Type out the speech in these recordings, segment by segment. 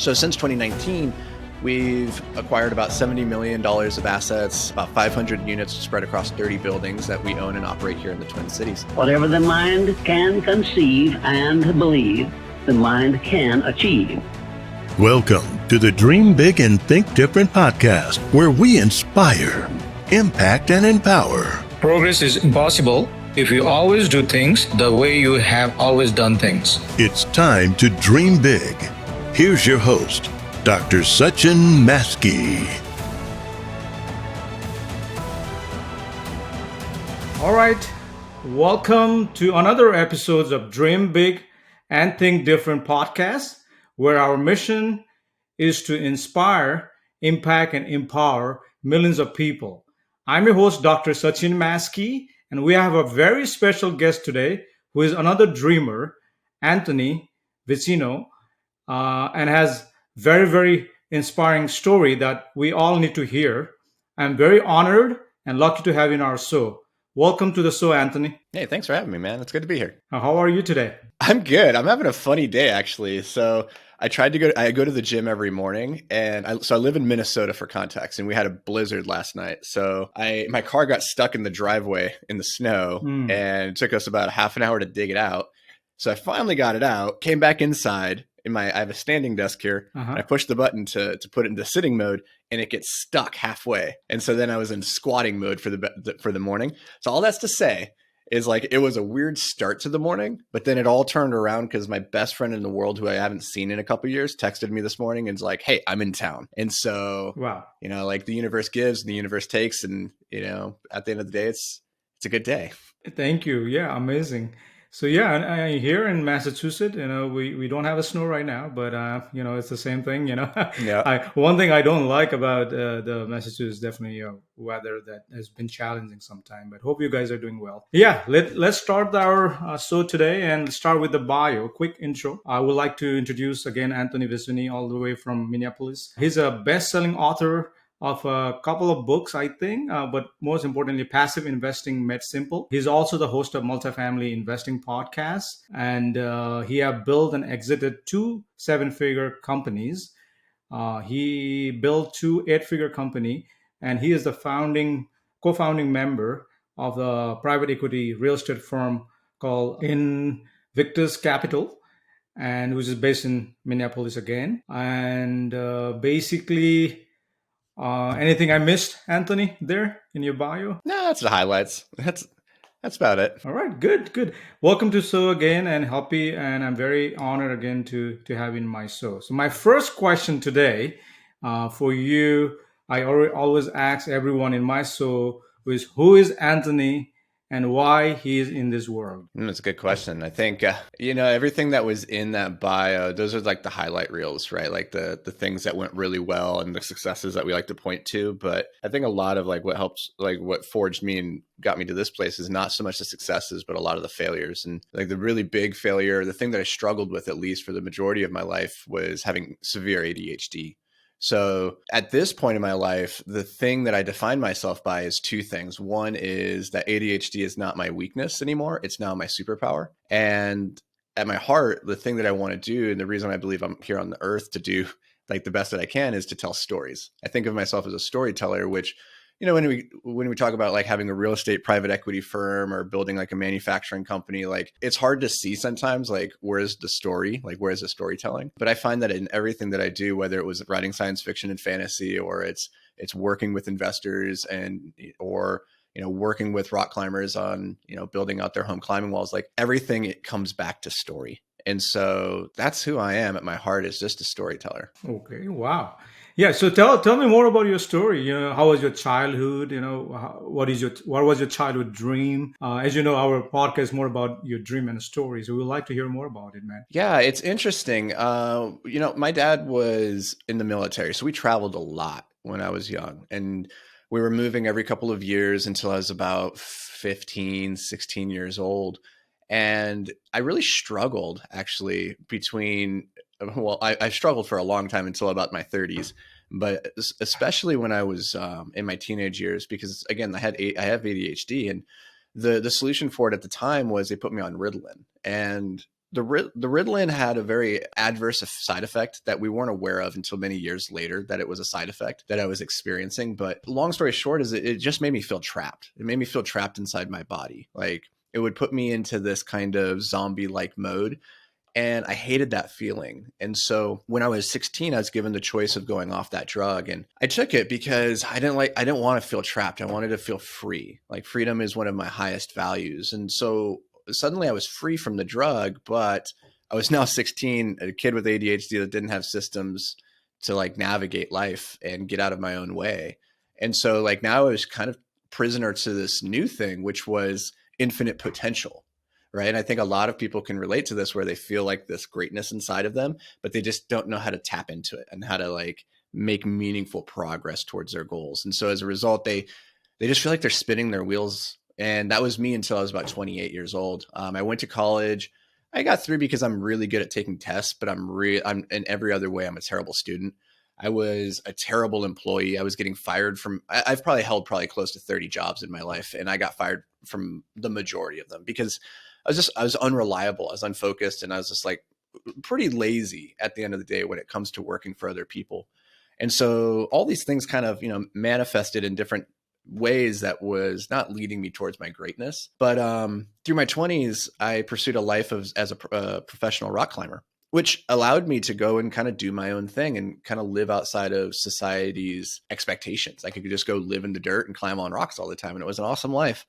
So since 2019, we've acquired about $70 million of assets, about 500 units spread across 30 buildings that we own and operate here in the Twin Cities. Whatever the mind can conceive and believe, the mind can achieve. Welcome to the Dream Big and Think Different podcast, where we inspire, impact, and empower. Progress is impossible if you always do things the way you have always done things. It's time to dream big. Here's your host, Dr. Sachin Maskey. All right, welcome to another episode of Dream Big and Think Different podcast, where our mission is to inspire, impact, and empower millions of people. I'm your host, Dr. Sachin Maskey, and we have a very special guest today who is another dreamer, Anthony Vicino, and has very, very inspiring story that we all need to hear. I'm very honored and lucky to have you in our show. Welcome to the show, Anthony. Hey, thanks for having me, man. It's good to be here. How are you today? I'm good. I'm having a funny day, actually. So I go to the gym every morning, and I live in Minnesota for context, and we had a blizzard last night. So my car got stuck in the driveway in the snow, and it took us about half an hour to dig it out. So I finally got it out, came back inside. I have a standing desk here. And I pushed the button to put it into sitting mode, and it gets stuck halfway. And so then I was in squatting mode for the morning. So all that's to say is, like, it was a weird start to the morning, but then it all turned around because my best friend in the world, who I haven't seen in a couple of years, texted me this morning and was like, "Hey, I'm in town." And so, wow, like, the universe gives and the universe takes, and at the end of the day, it's a good day. Thank you. Yeah, amazing. So yeah, here in Massachusetts, we don't have a snow right now, but it's the same thing. Yeah. One thing I don't like about the Massachusetts, definitely weather that has been challenging sometime. But hope you guys are doing well. Yeah, let's start our show today and start with the bio. Quick intro. I would like to introduce again Anthony Vicino, all the way from Minneapolis. He's a best-selling author of a couple of books, I think, but most importantly, Passive Investing Made Simple. He's also the host of Multifamily Investing Podcast, and he have built and exited 2 7-figure companies. He built 2 8-figure company, and he is the co-founding member of the private equity real estate firm called Invictus Capital, and which is based in Minneapolis again. And basically, anything I missed, Anthony, there in your bio? No, that's the highlights. That's about it. All right, good. Welcome to show again, and happy, and I'm very honored again to have you in my show. So my first question today for you, I always ask everyone in my show, is who is Anthony and why he is in this world? That's a good question. I think, everything that was in that bio, those are like the highlight reels, right? Like the things that went really well and the successes that we like to point to. But I think a lot of what forged me and got me to this place is not so much the successes, but a lot of the failures. And like the really big failure, the thing that I struggled with, at least for the majority of my life, was having severe ADHD. So at this point in my life, the thing that I define myself by is 2 things. One is that ADHD is not my weakness anymore. It's now my superpower. And at my heart, the thing that I want to do, and the reason I believe I'm here on the earth to do like the best that I can, is to tell stories. I think of myself as a storyteller, which, when we talk about like having a real estate private equity firm or building like a manufacturing company, like it's hard to see sometimes, like, where's the story? Like, where's the storytelling? But I find that in everything that I do, whether it was writing science fiction and fantasy, or it's working with investors or working with rock climbers on, building out their home climbing walls, like everything, it comes back to story. And so that's who I am at my heart, is just a storyteller. Okay. Wow. Yeah. So tell me more about your story. How was your childhood? What was your childhood dream? As you know, our podcast is more about your dream and stories. So we'd like to hear more about it, man. Yeah, it's interesting. My dad was in the military, so we traveled a lot when I was young, and we were moving every couple of years until I was about 15, 16 years old. And I really struggled actually I struggled for a long time until about my 30s, but especially when I was in my teenage years, because again, I have ADHD, and the solution for it at the time was they put me on Ritalin. And the Ritalin had a very adverse side effect that we weren't aware of until many years later, that it was a side effect that I was experiencing. But long story short is it just made me feel trapped. It made me feel trapped inside my body. Like it would put me into this kind of zombie-like mode. And I hated that feeling. And so when I was 16, I was given the choice of going off that drug. And I took it because I didn't want to feel trapped. I wanted to feel free. Like freedom is one of my highest values. And so suddenly I was free from the drug, but I was now 16, a kid with ADHD that didn't have systems to like navigate life and get out of my own way. And so like now I was kind of prisoner to this new thing, which was infinite potential. Right. And I think a lot of people can relate to this, where they feel like this greatness inside of them, but they just don't know how to tap into it and how to like make meaningful progress towards their goals. And so as a result, they just feel like they're spinning their wheels. And that was me until I was about 28 years old. I went to college. I got through because I'm really good at taking tests, but I'm in every other way, I'm a terrible student. I was a terrible employee. I was getting fired from, I've probably held close to 30 jobs in my life. And I got fired from the majority of them because I was unreliable. I was unfocused, and I was just like pretty lazy at the end of the day when it comes to working for other people. And so all these things kind of, manifested in different ways that was not leading me towards my greatness. But through my 20s, I pursued a life as a professional rock climber, which allowed me to go and kind of do my own thing and kind of live outside of society's expectations. I could just go live in the dirt and climb on rocks all the time. And it was an awesome life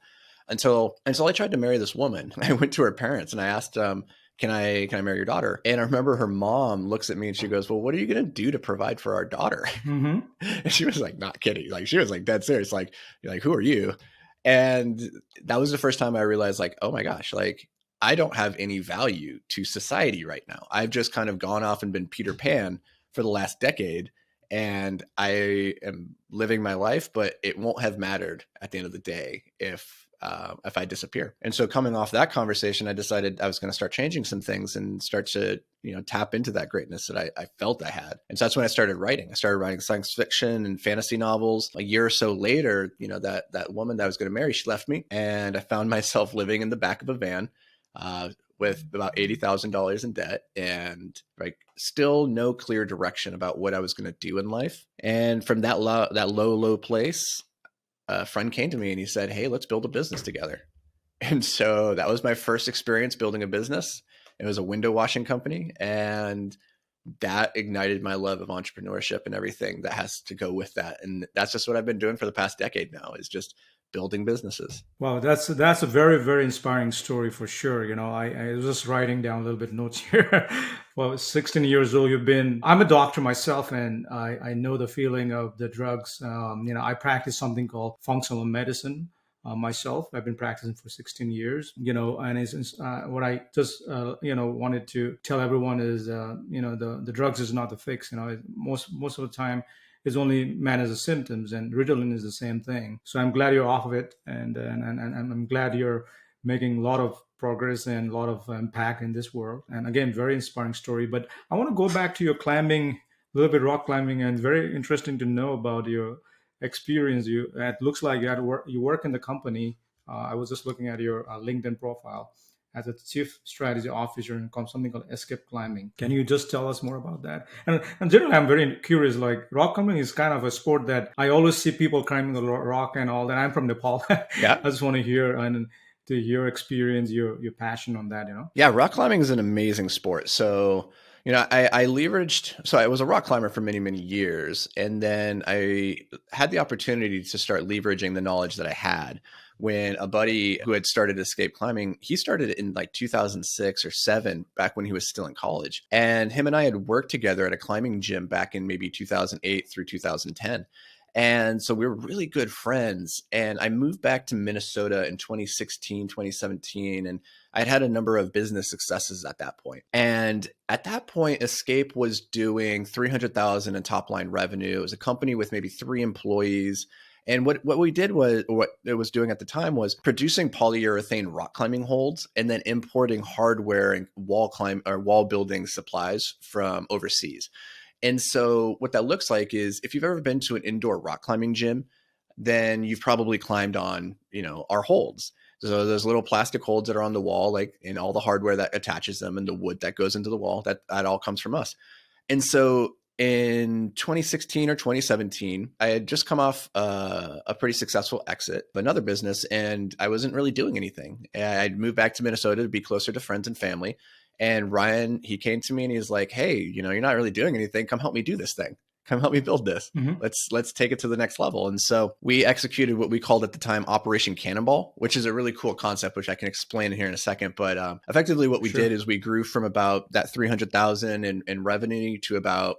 until I tried to marry this woman. I went to her parents and I asked, can I marry your daughter? And I remember her mom looks at me and she goes, well, what are you going to do to provide for our daughter? Mm-hmm. And she was like, not kidding. Like she was like dead serious. Like, you're like, who are you? And that was the first time I realized like, oh my gosh, like I don't have any value to society right now. I've just kind of gone off and been Peter Pan for the last decade. And I am living my life, but it won't have mattered at the end of the day if I disappear. And so coming off that conversation, I decided I was going to start changing some things and start to, tap into that greatness that I felt I had. And so that's when I started writing. I started writing science fiction and fantasy novels. A year or so later, that woman that I was going to marry, she left me, and I found myself living in the back of a van with about $80,000 in debt and like still no clear direction about what I was going to do in life. And from that low place, a friend came to me and he said, hey, let's build a business together. And so that was my first experience building a business. It was a window washing company. And that ignited my love of entrepreneurship and everything that has to go with that. And that's just what I've been doing for the past decade now, is just building businesses. Wow, that's a very, very inspiring story for sure. I was just writing down a little bit notes here. Well, 16 years old, I'm a doctor myself, and I know the feeling of the drugs. I practice something called functional medicine myself. I've been practicing for 16 years, and it's what I just, wanted to tell everyone is, the drugs is not the fix. Most of the time, is only managed as symptoms, and Ritalin is the same thing. So I'm glad you're off of it, and I'm glad you're making a lot of progress and a lot of impact in this world. And again, very inspiring story. But I want to go back to your climbing, a little bit rock climbing, and very interesting to know about your experience. It looks like you work in the company. I was just looking at your LinkedIn profile as a chief strategy officer in something called Escape Climbing. Can you just tell us more about that? And generally, I'm very curious, like rock climbing is kind of a sport that I always see people climbing the rock and all that. I'm from Nepal. Yeah. I just want to hear to your experience, your passion on that, Yeah, rock climbing is an amazing sport. So, I leveraged, so I was a rock climber for many, many years. And then I had the opportunity to start leveraging the knowledge that I had when a buddy who had started Escape Climbing, he started it in like 2006 or 7, back when he was still in college. And him and I had worked together at a climbing gym back in maybe 2008 through 2010. And so we were really good friends. And I moved back to Minnesota in 2016, 2017. And I'd had a number of business successes at that point. And at that point, Escape was doing $300,000 in top line revenue. It was a company with maybe 3 employees. And what we did was, what it was doing at the time was producing polyurethane rock climbing holds and then importing hardware and wall building supplies from overseas. And so what that looks like is, if you've ever been to an indoor rock climbing gym, then you've probably climbed on, our holds. So those little plastic holds that are on the wall, like in all the hardware that attaches them and the wood that goes into the wall, that all comes from us. And so in 2016 or 2017, I had just come off a pretty successful exit of another business, and I wasn't really doing anything. I'd moved back to Minnesota to be closer to friends and family. And Ryan, he came to me and he's like, hey, you're not really doing anything. Come help me do this thing. Come help me build this. Mm-hmm. Let's take it to the next level. And so we executed what we called at the time Operation Cannonball, which is a really cool concept, which I can explain here in a second. But effectively what we did is we grew from about that 300,000 in revenue to about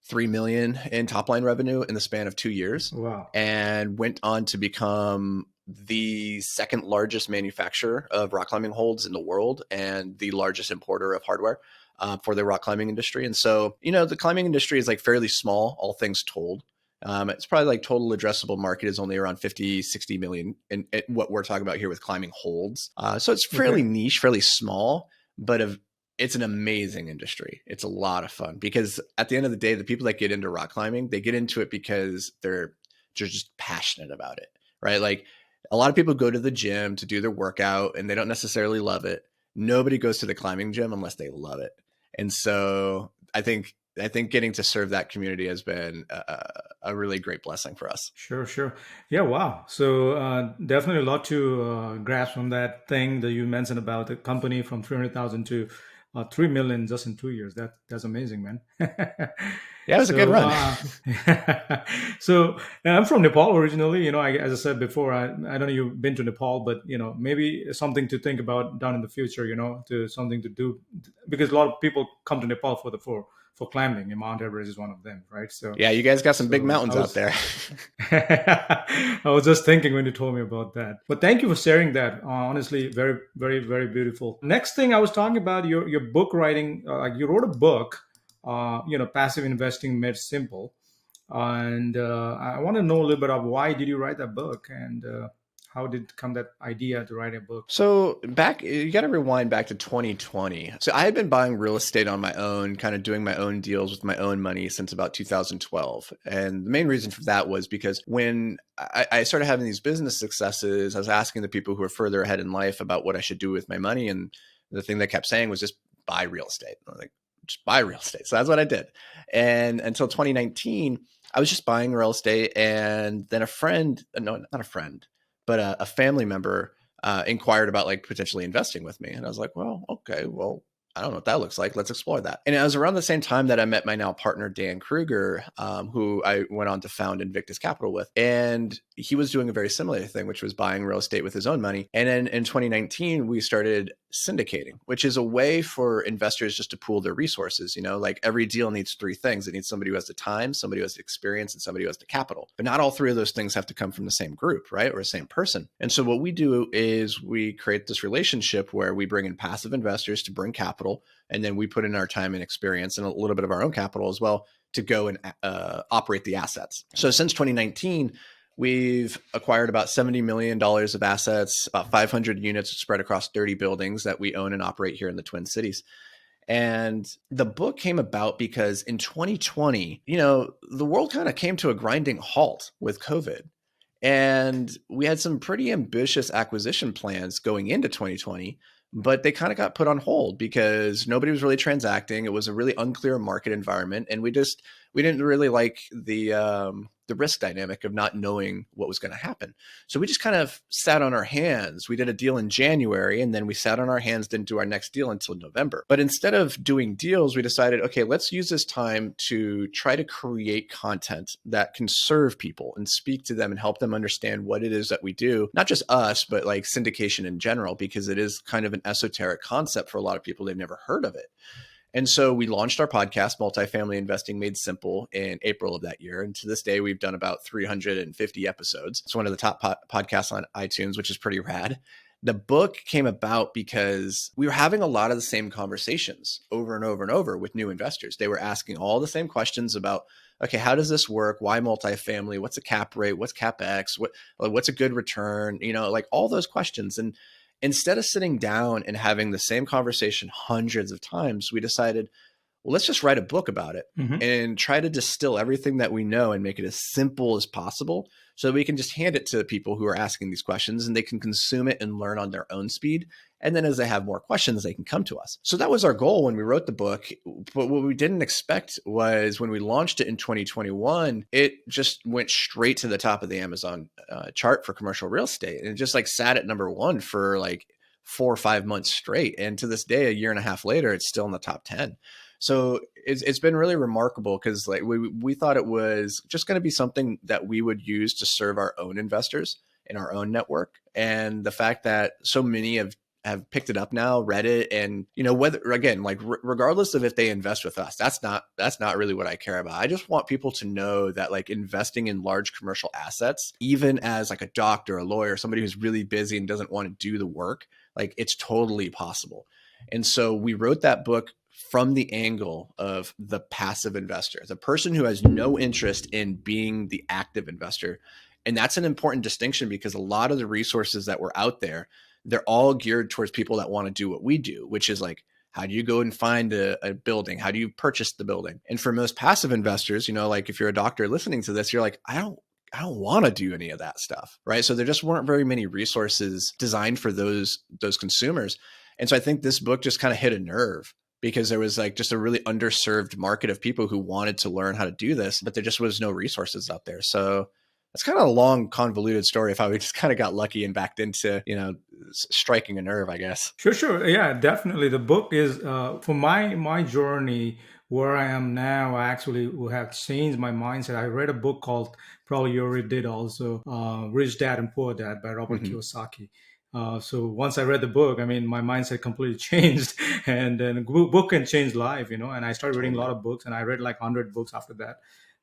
3 million in top line revenue in the span of 2 years. Wow. And went on to become the second largest manufacturer of rock climbing holds in the world and the largest importer of hardware for the rock climbing industry. And so, the climbing industry is like fairly small, all things told. It's probably like total addressable market is only around 50, 60 million in what we're talking about here with climbing holds. So it's fairly niche, fairly small, but it's an amazing industry. It's a lot of fun because at the end of the day, the people that get into rock climbing, they get into it because they're just passionate about it, right? Like a lot of people go to the gym to do their workout and they don't necessarily love it. Nobody goes to the climbing gym unless they love it. And so I think getting to serve that community has been a really great blessing for us. Sure. Yeah, wow. So definitely a lot to grasp from that thing that you mentioned about the company from 300,000 to 3 million just in 2 years. That's amazing, man. Yeah, it was a good run. So I'm from Nepal originally. As I said before, I don't know you've been to Nepal, but maybe something to think about down in the future. To something to do because a lot of people come to Nepal for climbing, and Mount Everest is one of them, right? So yeah, you guys got some big mountains out there. I was just thinking when you told me about that. But thank you for sharing that. Honestly, very, very, very beautiful. Next thing I was talking about your book writing. You wrote a book, Passive Investing Made Simple, and I want to know a little bit of why did you write that book and how did come that idea to write a book? So you got to rewind back to 2020. So I had been buying real estate on my own, kind of doing my own deals with my own money since about 2012. And the main reason for that was because when I started having these business successes, I was asking the people who are further ahead in life about what I should do with my money. And the thing they kept saying was just buy real estate. I was like, just buy real estate. So that's what I did. And until 2019, I was just buying real estate. And then a family member inquired about like potentially investing with me. And I was like, well, okay, well, I don't know what that looks like. Let's explore that. And it was around the same time that I met my now partner, Dan Kruger, who I went on to found Invictus Capital with. And he was doing a very similar thing, which was buying real estate with his own money. And then in 2019, we started syndicating, which is a way for investors just to pool their resources. Like every deal needs three things. It needs somebody who has the time, somebody who has the experience, and somebody who has the capital. But not all three of those things have to come from the same group, right? Or the same person. And so what we do is we create this relationship where we bring in passive investors to bring capital, and then we put in our time and experience and a little bit of our own capital as well to go and operate the assets. So since 2019, we've acquired about $70 million of assets, about 500 units spread across 30 buildings that we own and operate here in the Twin Cities. And the book came about because in 2020, the world kind of came to a grinding halt with COVID. And we had some pretty ambitious acquisition plans going into 2020, but they kind of got put on hold because nobody was really transacting. It was a really unclear market environment. And we didn't really like the risk dynamic of not knowing what was going to happen. So we just kind of sat on our hands. We did a deal in January, and then we sat on our hands, didn't do our next deal until November. But instead of doing deals, we decided, okay, let's use this time to try to create content that can serve people and speak to them and help them understand what it is that we do. Not just us, but like syndication in general, because it is kind of an esoteric concept for a lot of people. They've never heard of it. And so we launched our podcast, Multifamily Investing Made Simple, in April of that year. And to this day, we've done about 350 episodes. It's one of the top podcasts on iTunes, which is pretty rad. The book came about because we were having a lot of the same conversations over and over and over with new investors. They were asking all the same questions about, okay, how does this work? Why multifamily? What's a cap rate? What's CapEx? What's a good return? Like all those questions. And instead of sitting down and having the same conversation hundreds of times, we decided, well, let's just write a book about it and try to distill everything that we know and make it as simple as possible so we can just hand it to people who are asking these questions and they can consume it and learn on their own speed. And then as they have more questions, they can come to us. So that was our goal when we wrote the book. But what we didn't expect was when we launched it in 2021, it just went straight to the top of the Amazon chart for commercial real estate. And it just like sat at number one for like 4 or 5 months straight. And to this day, a year and a half later, it's still in the top 10. So it's been really remarkable because like we thought it was just going to be something that we would use to serve our own investors in our own network. And the fact that so many have picked it up now, read it, and whether again, like regardless of if they invest with us, that's not really what I care about. I just want people to know that like investing in large commercial assets, even as like a doctor, a lawyer, somebody who's really busy and doesn't want to do the work, like it's totally possible. And so we wrote that book from the angle of the passive investor, the person who has no interest in being the active investor. And that's an important distinction because a lot of the resources that were out there, they're all geared towards people that want to do what we do, which is like, how do you go and find a building? How do you purchase the building? And for most passive investors, like if you're a doctor listening to this, you're like, I don't want to do any of that stuff, right? So there just weren't very many resources designed for those consumers. And so I think this book just kind of hit a nerve because there was like just a really underserved market of people who wanted to learn how to do this, but there just was no resources out there. So it's kind of a long, convoluted story of how we just kind of got lucky and backed into, striking a nerve, I guess. Sure. Yeah, definitely. The book is for my journey where I am now. I actually have changed my mindset. I read a book called, probably you already did also, Rich Dad and Poor Dad by Robert Kiyosaki. So once I read the book, I mean, my mindset completely changed, and then book can change life, and I started reading a lot of books, and I read like 100 books after that.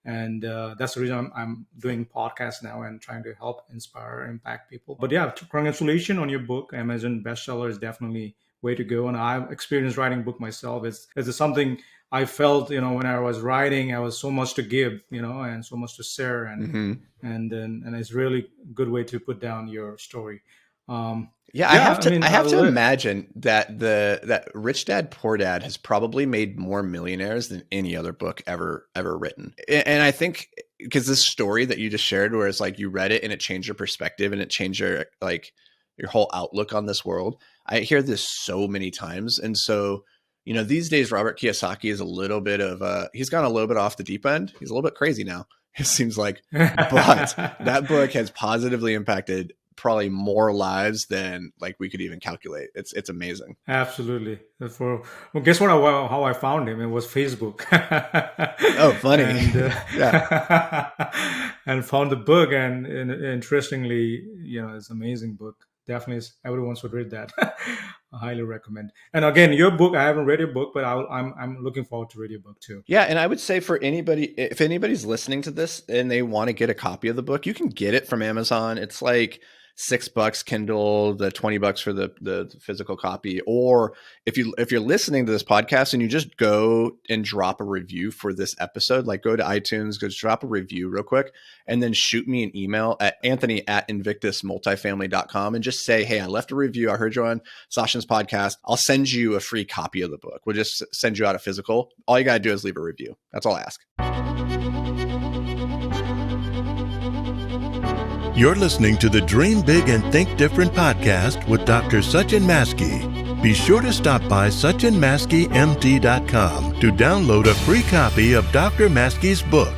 And that's the reason I'm doing podcasts now and trying to help inspire, impact people. But yeah, congratulations on your book. Amazon bestseller is definitely way to go. And I've experienced writing a book myself. It's something I felt, when I was writing, I was so much to give, and so much to share. And and it's really a good way to put down your story. I have to imagine that that Rich Dad Poor Dad has probably made more millionaires than any other book ever written. And I think because this story that you just shared, where it's like you read it and it changed your perspective and it changed your whole outlook on this world. I hear this so many times, and so these days Robert Kiyosaki is a little bit of he's gone a little bit off the deep end. He's a little bit crazy now. It seems like, but that book has positively impacted probably more lives than like we could even calculate. It's amazing. Absolutely. Guess what? How I found him? It was Facebook. Oh, funny. And, yeah. And found the book, and interestingly, it's an amazing book. Definitely, everyone should read that. I highly recommend. And again, your book, I haven't read your book, but I'm looking forward to read your book too. Yeah, and I would say for anybody, if anybody's listening to this and they want to get a copy of the book, you can get it from Amazon. It's like $6 Kindle, the $20 for the physical copy. Or if you're listening to this podcast and you just go and drop a review for this episode, like go to iTunes, go drop a review real quick, and then shoot me an email at anthony@invictusmultifamily.com and just say, hey, I left a review. I heard you on Sachin's podcast. I'll send you a free copy of the book. We'll just send you out a physical. All you got to do is leave a review. That's all I ask. You're listening to the Dream Big and Think Different podcast with Dr. Sachin Maskey. Be sure to stop by SachinMaskeyMT.com to download a free copy of Dr. Maskey's book.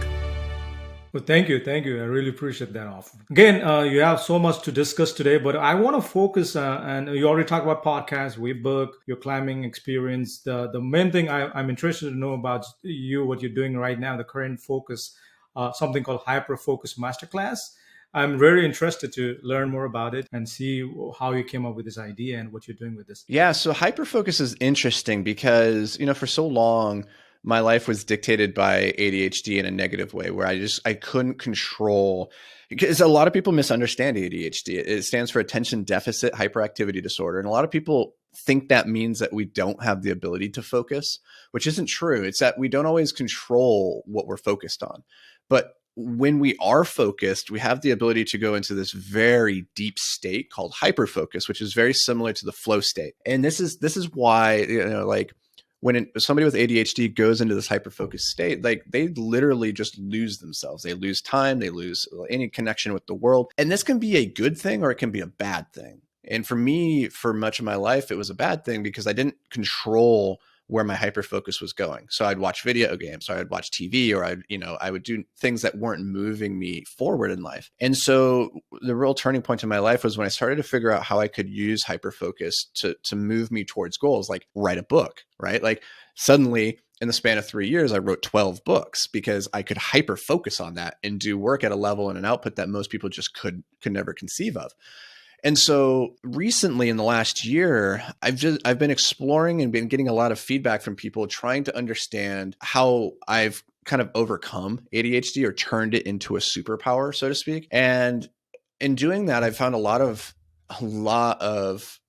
Well, thank you. I really appreciate that offer. Again, you have so much to discuss today, but I want to focus, and you already talked about podcasts, WeBook, your climbing experience. The main thing I'm interested to know about you, what you're doing right now, the current focus, something called Hyperfocus Masterclass. I'm very interested to learn more about it and see how you came up with this idea and what you're doing with this. Yeah, so Hyperfocus is interesting because, for so long, my life was dictated by ADHD in a negative way where I couldn't control, because a lot of people misunderstand ADHD. It stands for attention deficit hyperactivity disorder. And a lot of people think that means that we don't have the ability to focus, which isn't true. It's that we don't always control what we're focused on. But when we are focused, we have the ability to go into this very deep state called hyperfocus, which is very similar to the flow state. And this is why, when somebody with ADHD goes into this hyperfocus state, like they literally just lose themselves. They lose time, they lose any connection with the world. And this can be a good thing or it can be a bad thing. And for me, for much of my life, it was a bad thing because I didn't control where my hyperfocus was going. So I'd watch video games, or I'd watch TV, or I would do things that weren't moving me forward in life. And so the real turning point in my life was when I started to figure out how I could use hyperfocus to move me towards goals, like write a book, right? Like suddenly in the span of 3 years, I wrote 12 books because I could hyper focus on that and do work at a level and an output that most people just could never conceive of. And so recently in the last year, I've been exploring and been getting a lot of feedback from people trying to understand how I've kind of overcome ADHD or turned it into a superpower, so to speak. And in doing that, I've found a lot of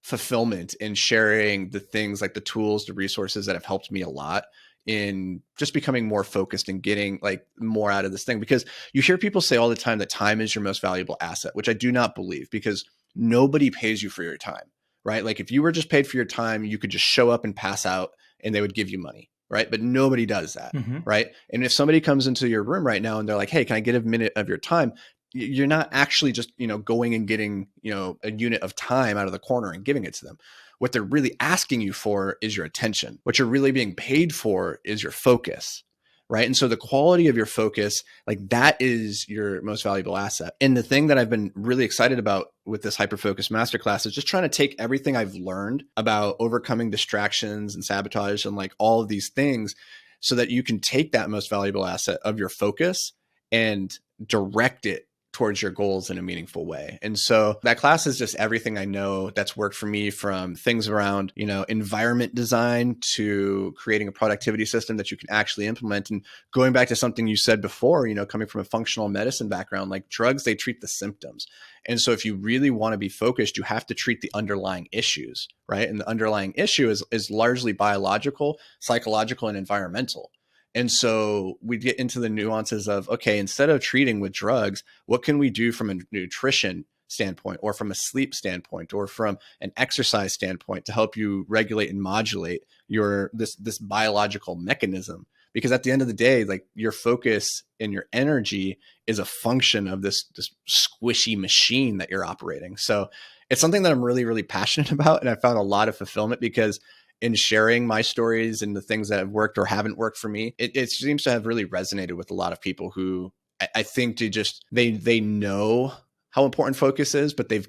fulfillment in sharing the things like the tools, the resources that have helped me a lot in just becoming more focused and getting like more out of this thing. Because you hear people say all the time that time is your most valuable asset, which I do not believe, because nobody pays you for your time, right? Like if you were just paid for your time, you could just show up and pass out and they would give you money, right? But nobody does that, right? And if somebody comes into your room right now and they're like, hey, can I get a minute of your time? You're not actually just, going and getting, a unit of time out of the corner and giving it to them. What they're really asking you for is your attention. What you're really being paid for is your focus, right? And so the quality of your focus, like that is your most valuable asset. And the thing that I've been really excited about with this Hyperfocus Masterclass is just trying to take everything I've learned about overcoming distractions and sabotage and like all of these things so that you can take that most valuable asset of your focus and direct it towards your goals in a meaningful way. And so that class is just everything I know that's worked for me, from things around, environment design to creating a productivity system that you can actually implement. And going back to something you said before, coming from a functional medicine background, like drugs, they treat the symptoms. And so if you really want to be focused, you have to treat the underlying issues, right? And the underlying issue is largely biological, psychological, and environmental. And so we get into the nuances of, okay, instead of treating with drugs, what can we do from a nutrition standpoint or from a sleep standpoint or from an exercise standpoint to help you regulate and modulate this biological mechanism? Because at the end of the day, like your focus and your energy is a function of this squishy machine that you're operating. So it's something that I'm really, really passionate about. And I found a lot of fulfillment because in sharing my stories and the things that have worked or haven't worked for me, it seems to have really resonated with a lot of people who I think they know how important focus is, but they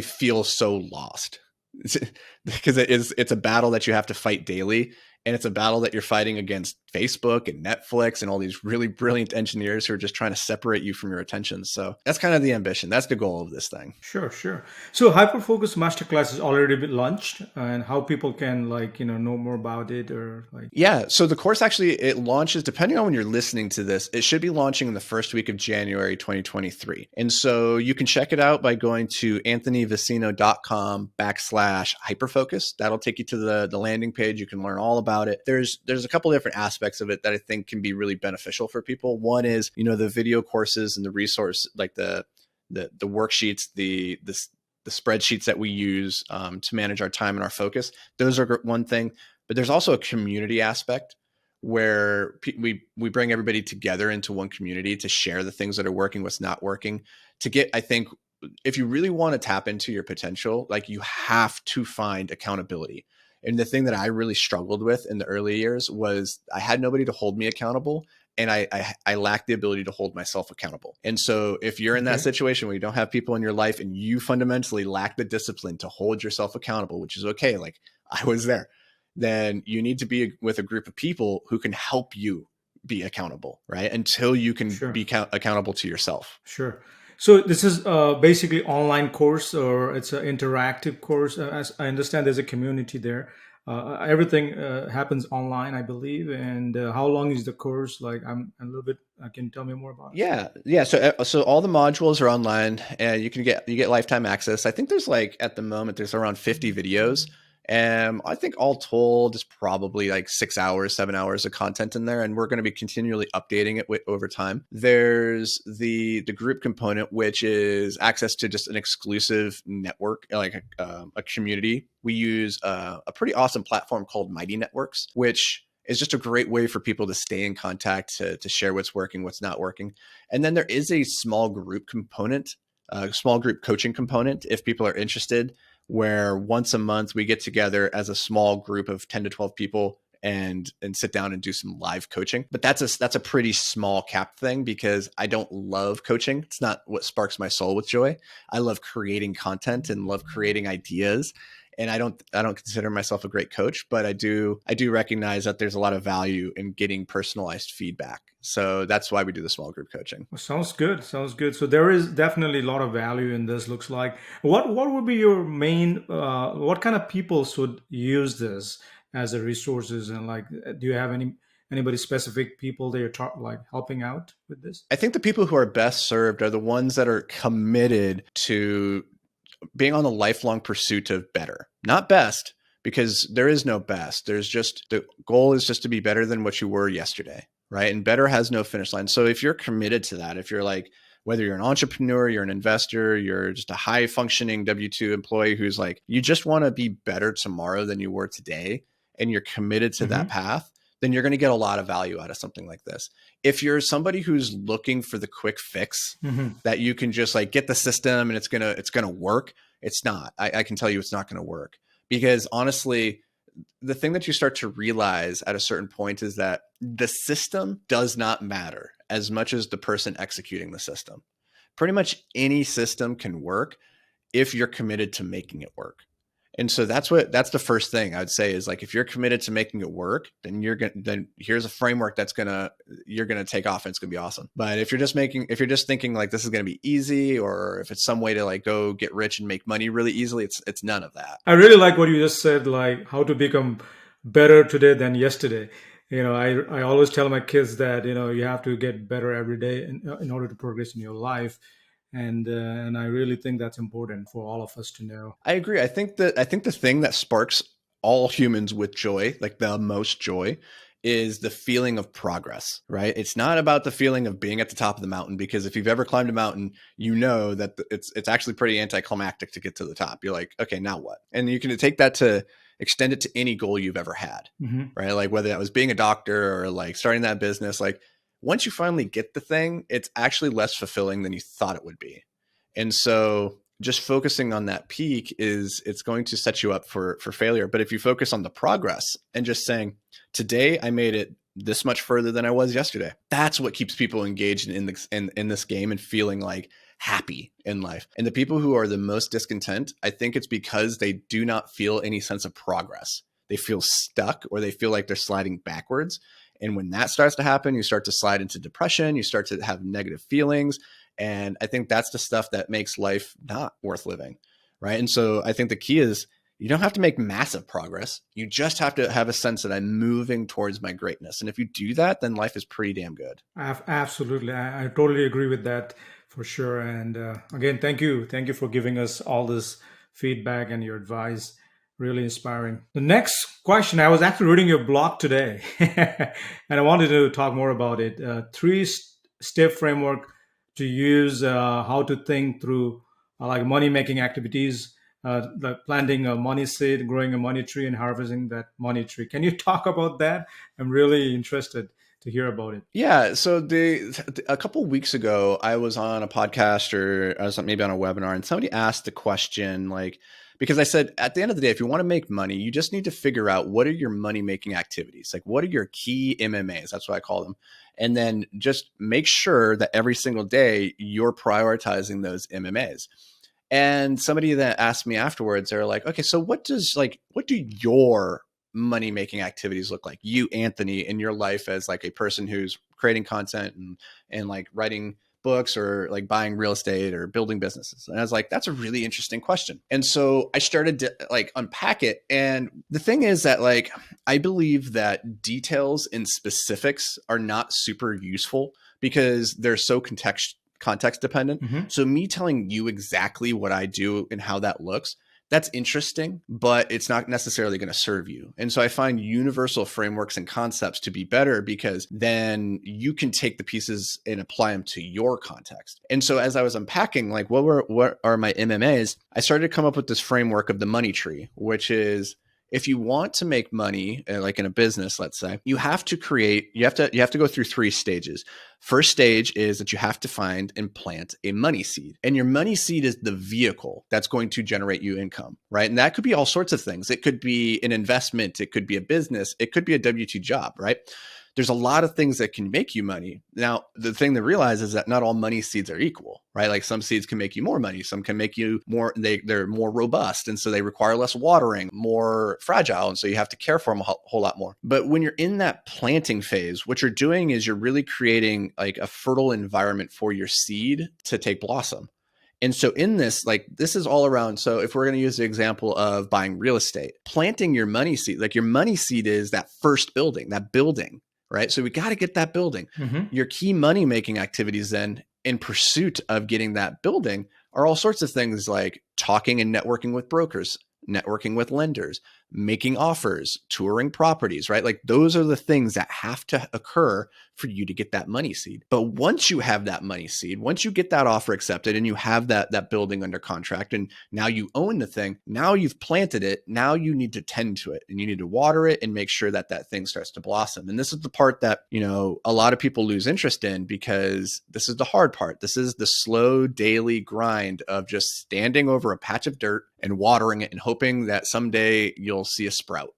feel so lost because it's a battle that you have to fight daily. And it's a battle that you're fighting against Facebook and Netflix and all these really brilliant engineers who are just trying to separate you from your attention. So that's kind of the ambition. That's the goal of this thing. Sure. So Hyperfocus Masterclass has already been launched, and how people can know more about it or like. Yeah. So the course it launches, depending on when you're listening to this, it should be launching in the first week of January, 2023. And so you can check it out by going to anthonyvicino.com/hyperfocus. That'll take you to the landing page. You can learn all about it. There's a couple different aspects of it that I think can be really beneficial for people. One is, the video courses and the resource, like the worksheets, the spreadsheets that we use to manage our time and our focus. Those are one thing, but there's also a community aspect where we bring everybody together into one community to share the things that are working, what's not working, to get, I think, if you really want to tap into your potential, like you have to find accountability. And the thing that I really struggled with in the early years was I had nobody to hold me accountable, and I lacked the ability to hold myself accountable. And so if you're in that situation where you don't have people in your life and you fundamentally lack the discipline to hold yourself accountable, which is okay, like I was there, then you need to be with a group of people who can help you be accountable, right? Until you can be accountable to yourself. Sure. So this is basically online course, or it's an interactive course. As I understand, there's a community there. Everything happens online, I believe. And how long is the course? Like, I'm a little bit. Can you tell me more about it? Yeah. So all the modules are online, and you get lifetime access. I think there's at the moment there's around 50 videos. And I think all told, it's probably like 6 hours, 7 hours of content in there. And we're going to be continually updating it over time. There's the group component, which is access to just an exclusive network, like a community. We use a pretty awesome platform called Mighty Networks, which is just a great way for people to stay in contact, to share what's working, what's not working. And then there is a small group component, a small group coaching component, if people are interested, where once a month we get together as a small group of 10 to 12 people and sit down and do some live coaching. But that's a pretty small cap thing, because I don't love coaching. It's not what sparks my soul with joy. I love creating content and love creating ideas. And I don't consider myself a great coach, but I do recognize that there's a lot of value in getting personalized feedback. So that's why we do the small group coaching. Well, sounds good. Sounds good. So there is definitely a lot of value in this. Looks like what would be your main? What kind of people should use this as a resources? And like, do you have anybody specific people that you're like helping out with this? I think the people who are best served are the ones that are committed to being on a lifelong pursuit of better, not best, because there is no best. There's just, the goal is just to be better than what you were yesterday, right? And better has no finish line. So if you're committed to that, if you're like, whether you're an entrepreneur, you're an investor, you're just a high functioning W-2 employee who's like, you just want to be better tomorrow than you were today, and you're committed to that path, then you're going to get a lot of value out of something like this. If you're somebody who's looking for the quick fix that you can just like get the system and it's gonna work, it's not. I can tell you it's not going to work, because honestly, the thing that you start to realize at a certain point is that the system does not matter as much as the person executing the system. Pretty much any system can work if you're committed to making it work. And so that's the first thing I would say is, like, if you're committed to making it work, then then here's a framework you're going to take off, and it's going to be awesome. But if you're just thinking like this is going to be easy, or if it's some way to like go get rich and make money really easily, it's none of that. I really like what you just said, like how to become better today than yesterday. I always tell my kids that, you have to get better every day in order to progress in your life. And I really think that's important for all of us to know. I agree. I think the thing that sparks all humans with joy, like the most joy, is the feeling of progress, right? It's not about the feeling of being at the top of the mountain, because if you've ever climbed a mountain, you know that it's actually pretty anticlimactic to get to the top. You're like, okay, now what? And you can take that to extend it to any goal you've ever had, right? Like whether that was being a doctor or like starting that business, like once you finally get the thing, it's actually less fulfilling than you thought it would be. And so just focusing on that peak it's going to set you up for failure. But if you focus on the progress and just saying, today I made it this much further than I was yesterday, that's what keeps people engaged in this game and feeling like happy in life. And the people who are the most discontent, I think it's because they do not feel any sense of progress. They feel stuck, or they feel like they're sliding backwards. And when that starts to happen, you start to slide into depression, you start to have negative feelings. And I think that's the stuff that makes life not worth living, right? And so I think the key is, you don't have to make massive progress. You just have to have a sense that I'm moving towards my greatness. And if you do that, then life is pretty damn good. Absolutely. I totally agree with that for sure. And again, thank you. Thank you for giving us all this feedback and your advice. Really inspiring. The next question, I was actually reading your blog today and I wanted to talk more about it. 3-step framework to use, how to think through like money-making activities, like planting a money seed, growing a money tree, and harvesting that money tree. Can you talk about that? I'm really interested to hear about it. Yeah. So a couple of weeks ago, I was on a podcast, or I was maybe on a webinar, and somebody asked the question, like, because I said, at the end of the day, if you want to make money, you just need to figure out what are your money making activities. Like, what are your key MMAs? That's what I call them. And then just make sure that every single day you're prioritizing those MMAs. And somebody that asked me afterwards, they're like, okay, so what do your money making activities look like? You, Anthony, in your life as like a person who's creating content and like writing books, or like buying real estate or building businesses. And I was like, that's a really interesting question. And so I started to like unpack it. And the thing is that, like, I believe that details and specifics are not super useful because they're so context dependent. So me telling you exactly what I do and how that looks, that's interesting, but it's not necessarily going to serve you. And so I find universal frameworks and concepts to be better because then you can take the pieces and apply them to your context. And so as I was unpacking, like what are my MMAs, I started to come up with this framework of the money tree, which is if you want to make money, like in a business, let's say, you have to go through 3 stages. First stage is that you have to find and plant a money seed. And your money seed is the vehicle that's going to generate you income, right? And that could be all sorts of things. It could be an investment. It could be a business. It could be a W-2 job, right? There's a lot of things that can make you money. Now, the thing to realize is that not all money seeds are equal, right? Like some seeds can make you more money. Some can make you more, they're more robust. And so they require less watering, more fragile. And so you have to care for them a whole lot more. But when you're in that planting phase, what you're doing is you're really creating like a fertile environment for your seed to take blossom. And so in this, like this is all around. So if we're going to use the example of buying real estate, planting your money seed, like your money seed is that first building, that building. Right. So we got to get that building. Your key money making activities then in pursuit of getting that building are all sorts of things like talking and networking with brokers, networking with lenders, making offers, touring properties, right? Like those are the things that have to occur for you to get that money seed. But once you have that money seed, once you get that offer accepted and you have that building under contract and now you own the thing, now you've planted it, now you need to tend to it and you need to water it and make sure that that thing starts to blossom. And this is the part that, you know, a lot of people lose interest in because this is the hard part. This is the slow daily grind of just standing over a patch of dirt and watering it and hoping that someday you'll see a sprout.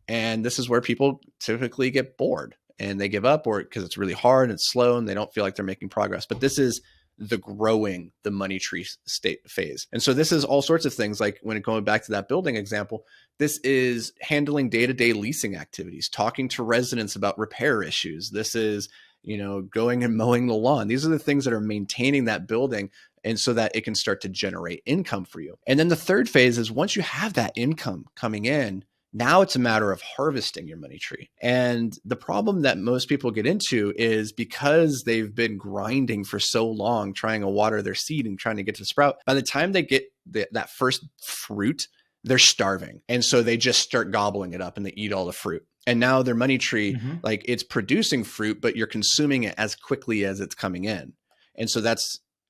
And this is where people typically get bored and they give up, or because it's really hard and slow and they don't feel like they're making progress. But this is the growing the money tree state phase. And so this is all sorts of things like when going back to that building example, this is handling day-to-day leasing activities, talking to residents about repair issues. This is, you know, going and mowing the lawn. These are the things that are maintaining that building and so that it can start to generate income for you. And then the third phase is once you have that income coming in, now it's a matter of harvesting your money tree. And the problem that most people get into is because they've been grinding for so long, trying to water their seed and trying to get to sprout, by the time they get that first fruit, they're starving. And so they just start gobbling it up and they eat all the fruit. And now their money tree, like it's producing fruit, but you're consuming it as quickly as it's coming in. And so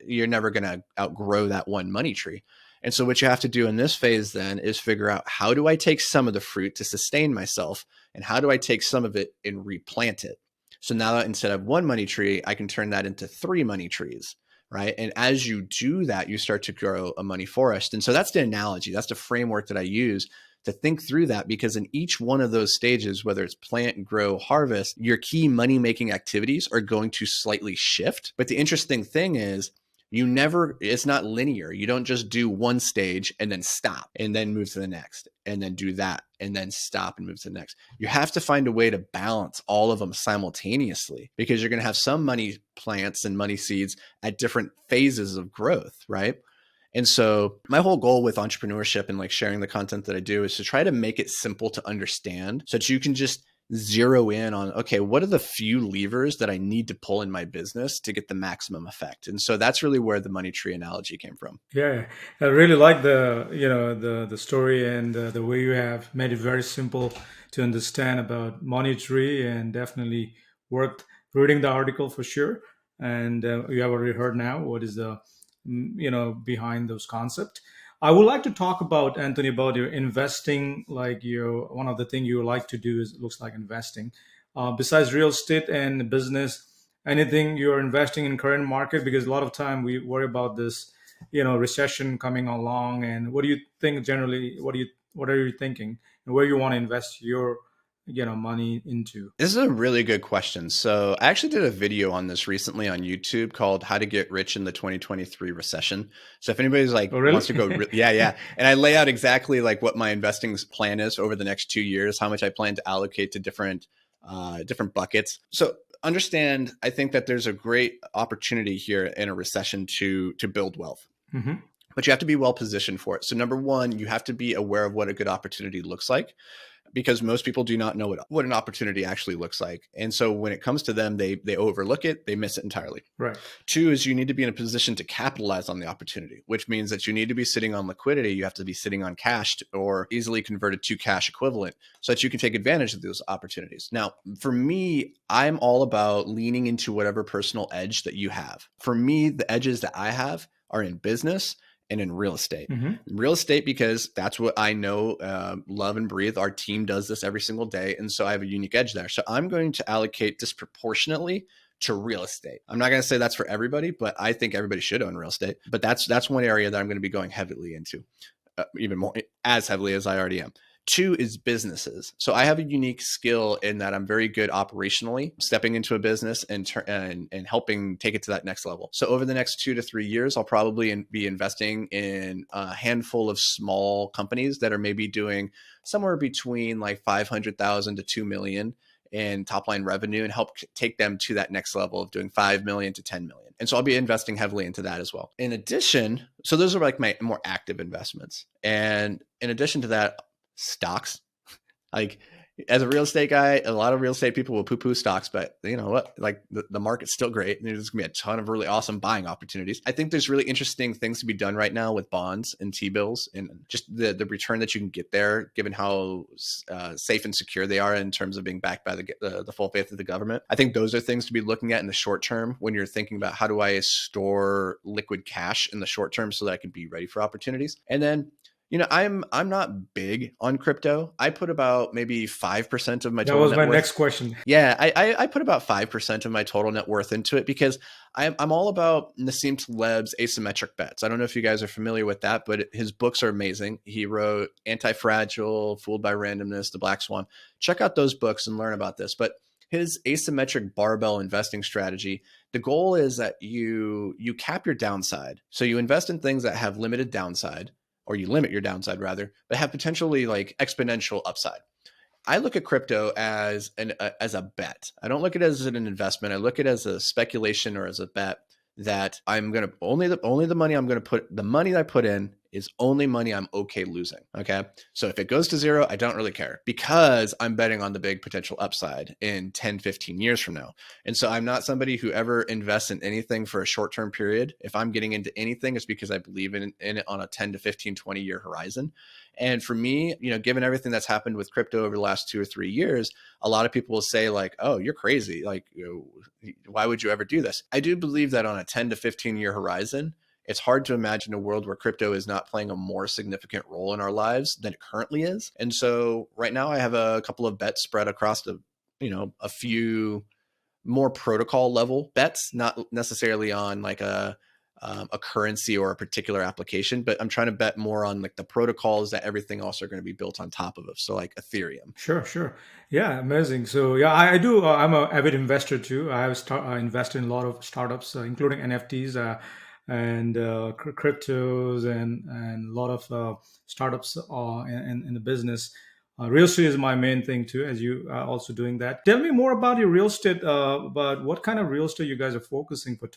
you're never going to outgrow that one money tree. And so what you have to do in this phase then is figure out, how do I take some of the fruit to sustain myself? And how do I take some of it and replant it? So now instead of one money tree, I can turn that into 3 money trees, right? And as you do that, you start to grow a money forest. And so that's the analogy. That's the framework that I use to think through that, because in each one of those stages, whether it's plant, grow, harvest, your key money-making activities are going to slightly shift. But the interesting thing is, it's not linear. You don't just do one stage and then stop and then move to the next and then do that and then stop and move to the next. You have to find a way to balance all of them simultaneously, because you're going to have some money plants and money seeds at different phases of growth, right? And so my whole goal with entrepreneurship and like sharing the content that I do is to try to make it simple to understand so that you can just zero in on, okay, what are the few levers that I need to pull in my business to get the maximum effect? And so that's really where the money tree analogy came from. Yeah, I really like the story and the way you have made it very simple to understand about money tree, and definitely worth reading the article for sure. And you have already heard now what is the behind those concepts. I would like to talk about, Anthony, about your investing. Like one of the things you like to do looks like investing. Besides real estate and business, anything you're investing in current market? Because a lot of time we worry about this, recession coming along. And what do you think generally? What are you thinking, and where you want to invest your money into? This is a really good question. So I actually did a video on this recently on YouTube called How to Get Rich in the 2023 Recession. So if anybody's like wants to go, yeah. And I lay out exactly like what my investing plan is over the next 2 years, how much I plan to allocate to different buckets. So understand, I think that there's a great opportunity here in a recession to build wealth. But you have to be well positioned for it. So number one, you have to be aware of what a good opportunity looks like. because most people do not know what an opportunity actually looks like. And so when it comes to them, they overlook it, they miss it entirely. Right. 2 is you need to be in a position to capitalize on the opportunity, which means that you need to be sitting on liquidity. You have to be sitting on cash or easily converted to cash equivalent so that you can take advantage of those opportunities. Now, for me, I'm all about leaning into whatever personal edge that you have. For me, the edges that I have are in business and in real estate. Real estate, because that's what I know, love and breathe. Our team does this every single day. And so I have a unique edge there. So I'm going to allocate disproportionately to real estate. I'm not going to say that's for everybody, but I think everybody should own real estate. But that's one area that I'm going to be going heavily into, even more, as heavily as I already am. 2 is businesses. So I have a unique skill in that I'm very good operationally, stepping into a business and helping take it to that next level. So over the next 2 to 3 years, I'll probably be investing in a handful of small companies that are maybe doing somewhere between like 500,000 to 2 million in top line revenue, and help take them to that next level of doing 5 million to 10 million. And so I'll be investing heavily into that as well. In addition, so those are like my more active investments. And in addition to that, stocks. Like, as a real estate guy, a lot of real estate people will poo-poo stocks, but you know what? Like the market's still great. And there's gonna be a ton of really awesome buying opportunities. I think there's really interesting things to be done right now with bonds and T-bills and just the return that you can get there, given how safe and secure they are in terms of being backed by the full faith of the government. I think those are things to be looking at in the short term when you're thinking about how do I store liquid cash in the short term so that I can be ready for opportunities. And then, you know, I'm not big on crypto. I put about maybe 5% of my total net worth. That was my next question. Yeah, I put about 5% of my total net worth into it because I'm all about Nassim Taleb's asymmetric bets. I don't know if you guys are familiar with that, but his books are amazing. He wrote Anti-Fragile, Fooled by Randomness, The Black Swan. Check out those books and learn about this. But his asymmetric barbell investing strategy, the goal is that you cap your downside. So you invest in things that have limited downside, or you limit your downside rather, but have potentially like exponential upside. I look at crypto as a bet. I don't look at it as an investment. I look at it as a speculation or as a bet that I'm going to only the money I'm going to put, the money that I put in is only money I'm okay losing. Okay. So if it goes to zero, I don't really care because I'm betting on the big potential upside in 10, 15 years from now. And so I'm not somebody who ever invests in anything for a short-term period. If I'm getting into anything, it's because I believe in it on a 10 to 15, 20 year horizon. And for me, you know, given everything that's happened with crypto over the last 2 or 3 years, a lot of people will say like, oh, you're crazy. Like, you know, why would you ever do this? I do believe that on a 10 to 15 year horizon, it's hard to imagine a world where crypto is not playing a more significant role in our lives than it currently is. And so right now I have a couple of bets spread across a few more protocol level bets, not necessarily on like a currency or a particular application, but I'm trying to bet more on like the protocols that everything else are going to be built on top of. So like Ethereum. Sure. Yeah, amazing. So yeah, I do. I'm an avid investor too. I invested in a lot of startups, including NFTs. And cryptos and a lot of startups in the business. Real estate is my main thing too, as you are also doing that. Tell me more about your real estate, but what kind of real estate you guys are focusing for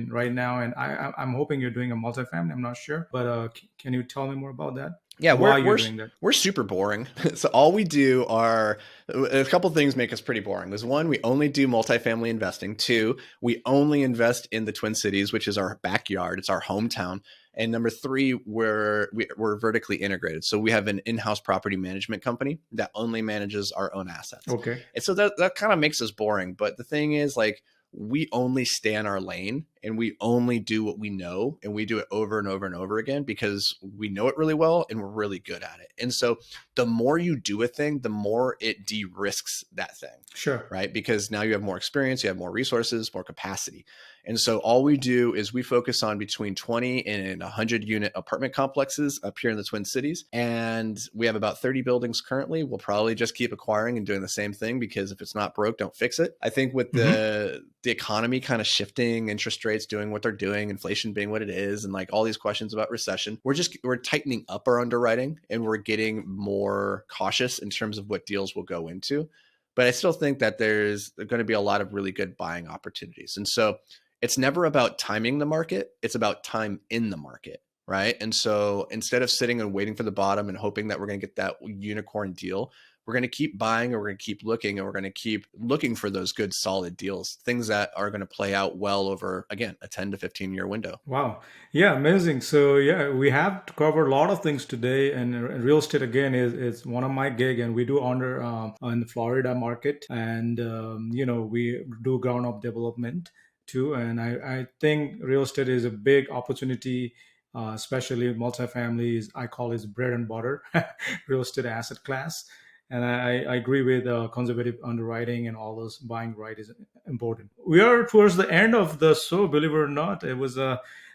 right now? And I'm hoping you're doing a multifamily, I'm not sure, but can you tell me more about that? Yeah, we're super boring. So all we do are a couple of things make us pretty boring. There's one, we only do multifamily investing. 2, we only invest in the Twin Cities, which is our backyard. It's our hometown. And number 3, we're vertically integrated. So we have an in-house property management company that only manages our own assets. Okay. And so that kind of makes us boring. But the thing is, like, we only stay in our lane and we only do what we know, and we do it over and over and over again because we know it really well and we're really good at it. And so the more you do a thing, the more it de-risks that thing. Sure. Right? Because now you have more experience, you have more resources, more capacity. And so all we do is we focus on between 20 and 100 unit apartment complexes up here in the Twin Cities. And we have about 30 buildings currently. We'll probably just keep acquiring and doing the same thing because if it's not broke, don't fix it. I think with the economy kind of shifting, interest rates doing what they're doing, inflation being what it is, and like all these questions about recession, we're tightening up our underwriting and we're getting more cautious in terms of what deals we'll go into. But I still think that there's going to be a lot of really good buying opportunities. And so it's never about timing the market. It's about time in the market, right? And so instead of sitting and waiting for the bottom and hoping that we're going to get that unicorn deal, we're going to keep buying, and we're going to keep looking, and we're going to keep looking for those good, solid deals, things that are going to play out well over, again, a 10 to 15 year window. Wow. Yeah, amazing. So yeah, we have to cover a lot of things today, and real estate again is one of my gig, and we do under in the Florida market, and we do ground up development too, and I think real estate is a big opportunity. Especially multifamily I call it bread and butter real estate asset class. And I agree with conservative underwriting and all those buying right is important. We are towards the end of the show, believe it or not. It was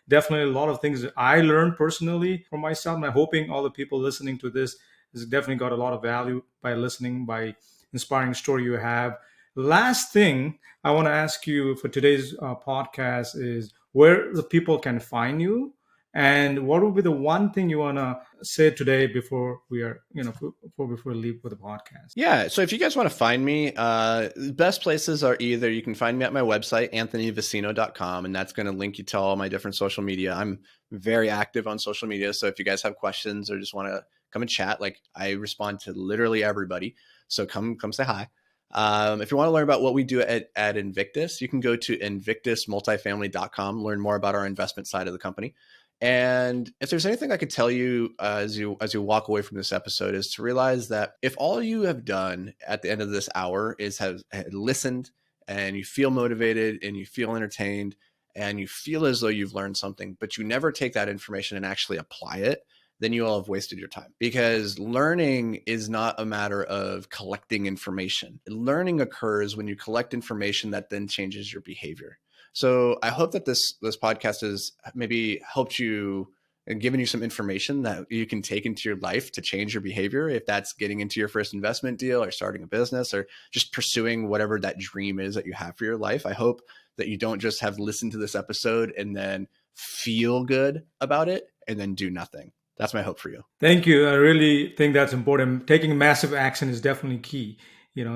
definitely a lot of things that I learned personally for myself. And I'm hoping all the people listening to this has definitely got a lot of value by listening, by inspiring story you have. Last thing I want to ask you for today's podcast is where the people can find you. And what would be the one thing you want to say today before we are, before we leave for the podcast? Yeah. So if you guys want to find me, the best places are either you can find me at my website, anthonyvicino.com, and that's going to link you to all my different social media. I'm very active on social media. So if you guys have questions or just want to come and chat, like I respond to literally everybody. So come say hi. If you want to learn about what we do at Invictus, you can go to invictusmultifamily.com, learn more about our investment side of the company. And if there's anything I could tell you as you walk away from this episode is to realize that if all you have done at the end of this hour is have listened and you feel motivated and you feel entertained and you feel as though you've learned something, but you never take that information and actually apply it, then you will have wasted your time. Because learning is not a matter of collecting information. Learning occurs when you collect information that then changes your behavior. So I hope that this podcast has maybe helped you and given you some information that you can take into your life to change your behavior. If that's getting into your first investment deal or starting a business or just pursuing whatever that dream is that you have for your life. I hope that you don't just have listened to this episode and then feel good about it and then do nothing. That's my hope for you. Thank you. I really think that's important. Taking massive action is definitely key.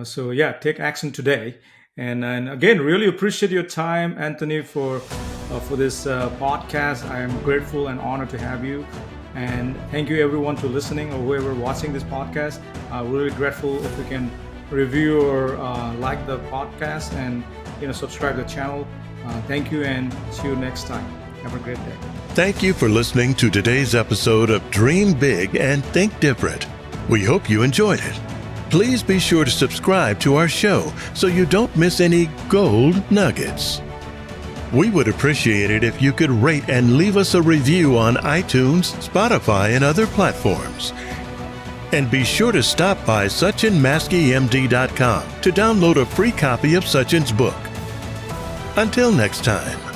So yeah, take action today. And again, really appreciate your time, Anthony, for this podcast. I am grateful and honored to have you. And thank you everyone for listening or whoever watching this podcast. Really grateful if you can review or like the podcast and subscribe to the channel. Thank you and see you next time. Have a great day. Thank you for listening to today's episode of Dream Big and Think Different. We hope you enjoyed it. Please be sure to subscribe to our show so you don't miss any gold nuggets. We would appreciate it if you could rate and leave us a review on iTunes, Spotify, and other platforms. And be sure to stop by SachinMaskeyMD.com to download a free copy of Sachin's book. Until next time.